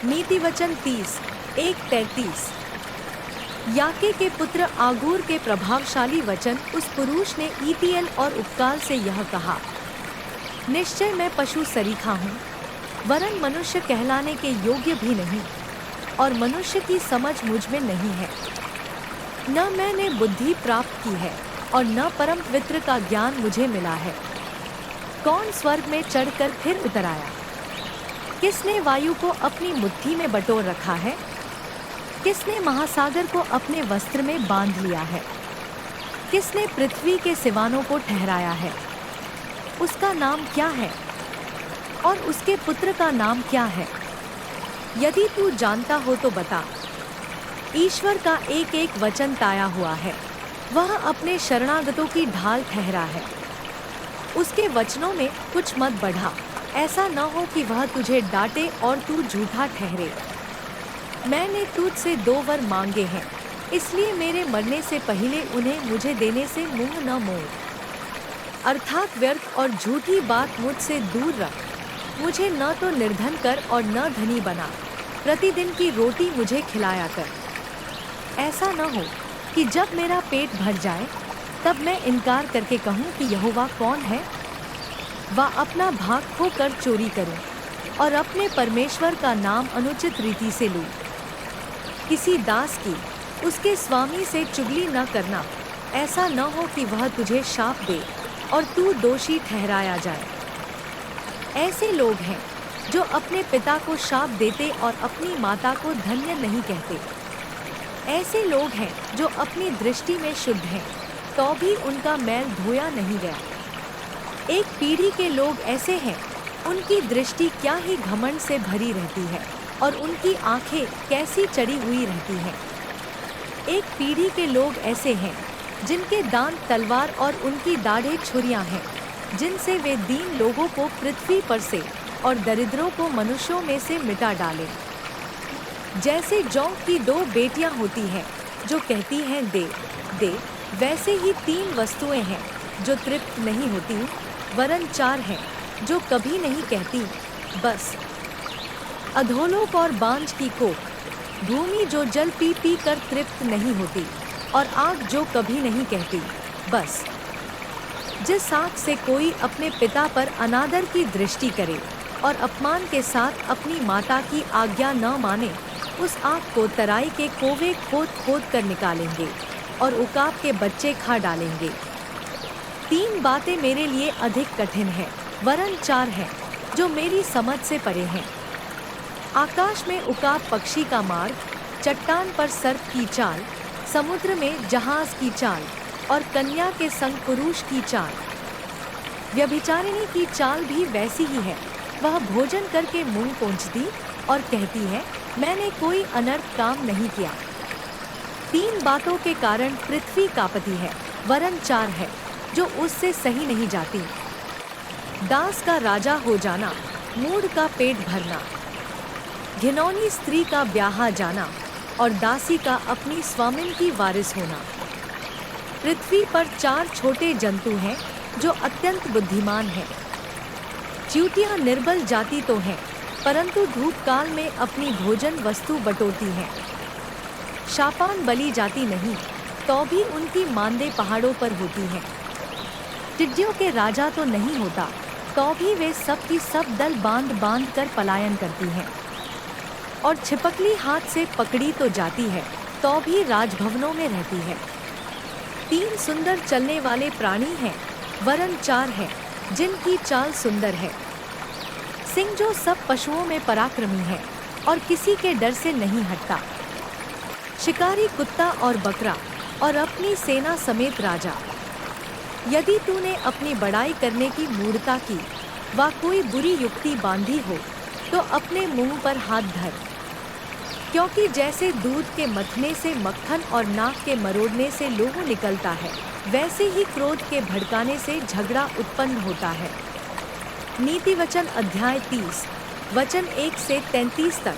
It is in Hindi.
नीति वचन 30:1-33। याके के पुत्र आगूर के प्रभावशाली वचन उस पुरुष ने ईतीएल और उपकाल से यह कहा, निश्चय मैं पशु सरीखा हूँ, वरन मनुष्य कहलाने के योग्य भी नहीं, और मनुष्य की समझ मुझ में नहीं है। न मैंने बुद्धि प्राप्त की है और न परम पवित्र का ज्ञान मुझे मिला है। कौन स्वर्ग में चढ़कर फिर उतर आया? किसने वायु को अपनी मुट्ठी में बटोर रखा है? किसने महासागर को अपने वस्त्र में बांध लिया है? किसने पृथ्वी के सिवानों को ठहराया है? उसका नाम क्या है और उसके पुत्र का नाम क्या है? यदि तू जानता हो तो बता। ईश्वर का एक एक वचन ताया हुआ है, वह अपने शरणागतों की ढाल ठहरा है। उसके वचनों में कुछ मत बढ़ा, ऐसा न हो कि वह तुझे डांटे और तू झूठा ठहरे। मैंने तुझसे 2 वर मांगे हैं, इसलिए मेरे मरने से पहले उन्हें मुझे देने से मुंह न मोड़। अर्थात व्यर्थ और झूठी बात मुझसे दूर रख। मुझे न तो निर्धन कर और न धनी बना, प्रतिदिन की रोटी मुझे खिलाया कर। ऐसा न हो कि जब मेरा पेट भर जाए तब मैं इनकार करके कहूँ कि यहोवा कौन है, व अपना भाग खोकर चोरी करूँ और अपने परमेश्वर का नाम अनुचित रीति से लूँ। किसी दास की उसके स्वामी से चुगली न करना, ऐसा न हो कि वह तुझे शाप दे और तू दोषी ठहराया जाए। ऐसे लोग हैं जो अपने पिता को शाप देते और अपनी माता को धन्य नहीं कहते। ऐसे लोग हैं जो अपनी दृष्टि में शुद्ध हैं, तो भी उनका मैल धोया नहीं गया। एक पीढ़ी के लोग ऐसे हैं, उनकी दृष्टि क्या ही घमंड से भरी रहती है और उनकी आंखें कैसी चढ़ी हुई रहती हैं। एक पीढ़ी के लोग ऐसे हैं जिनके दांत तलवार और उनकी दाढ़ें छुरियां हैं, जिनसे वे दीन लोगों को पृथ्वी पर से और दरिद्रों को मनुष्यों में से मिटा डालें। जैसे जौ की 2 बेटियां होती हैं जो कहती हैं दे दे, वैसे ही 3 वस्तुएं हैं जो तृप्त नहीं होती, वरन 4 हैं जो कभी नहीं कहती बस। अधोलोक और बांझ की कोख, भूमि जो जल पी पी कर तृप्त नहीं होती, और आग जो कभी नहीं कहती बस। जिस आँख से कोई अपने पिता पर अनादर की दृष्टि करे और अपमान के साथ अपनी माता की आज्ञा न माने, उस आँख को तराई के कोवे खोद खोद कर निकालेंगे और उकाब के बच्चे खा डालेंगे। 3 बातें मेरे लिए अधिक कठिन हैं, वरन 4 हैं जो मेरी समझ से परे हैं। आकाश में उकाब पक्षी का मार्ग, चट्टान पर सर्प की चाल, समुद्र में जहाज की चाल और कन्या के संग पुरुष की चाल। व्यभिचारिणी की चाल भी वैसी ही है। वह भोजन करके मुंह पोंछती और कहती है, मैंने कोई अनर्थ काम नहीं किया। 3 बातों के कारण पृथ्वी कांपती है, वरन 4 है जो उससे सही नहीं जाती। दास का राजा हो जाना, मूढ़ का पेट भरना, घिनौनी स्त्री का ब्याहा जाना और दासी का अपनी स्वामिन की वारिस होना। पृथ्वी पर 4 छोटे जंतु हैं जो अत्यंत बुद्धिमान हैं। च्यूटियाँ निर्बल जाति तो हैं, परंतु धूप काल में अपनी भोजन वस्तु बटोरती हैं। शापान बली जाति नहीं, तो भी उनकी मांदे पहाड़ों पर होती हैं। टिड्डियों के राजा तो नहीं होता, तो भी वे सब की सब दल बांध बांध कर पलायन करती हैं। और छिपकली हाथ से पकड़ी तो जाती है, तो भी राजभवनों में रहती है। 3 सुंदर चलने वाले प्राणी हैं, वरन 4 हैं जिनकी चाल सुंदर है। सिंह जो सब पशुओं में पराक्रमी है और किसी के डर से नहीं हटता। शिकारी कुत्ता और बकरा और अपनी सेना समेत राजा। यदि तूने अपनी बड़ाई करने की मूढ़ता की व कोई बुरी युक्ति बांधी हो, तो अपने मुंह पर हाथ धर। क्योंकि जैसे दूध के मथने से मक्खन और नाक के मरोड़ने से लोहू निकलता है, वैसे ही क्रोध के भड़काने से झगड़ा उत्पन्न होता है। नीति वचन अध्याय 30 वचन 1 से 33 तक।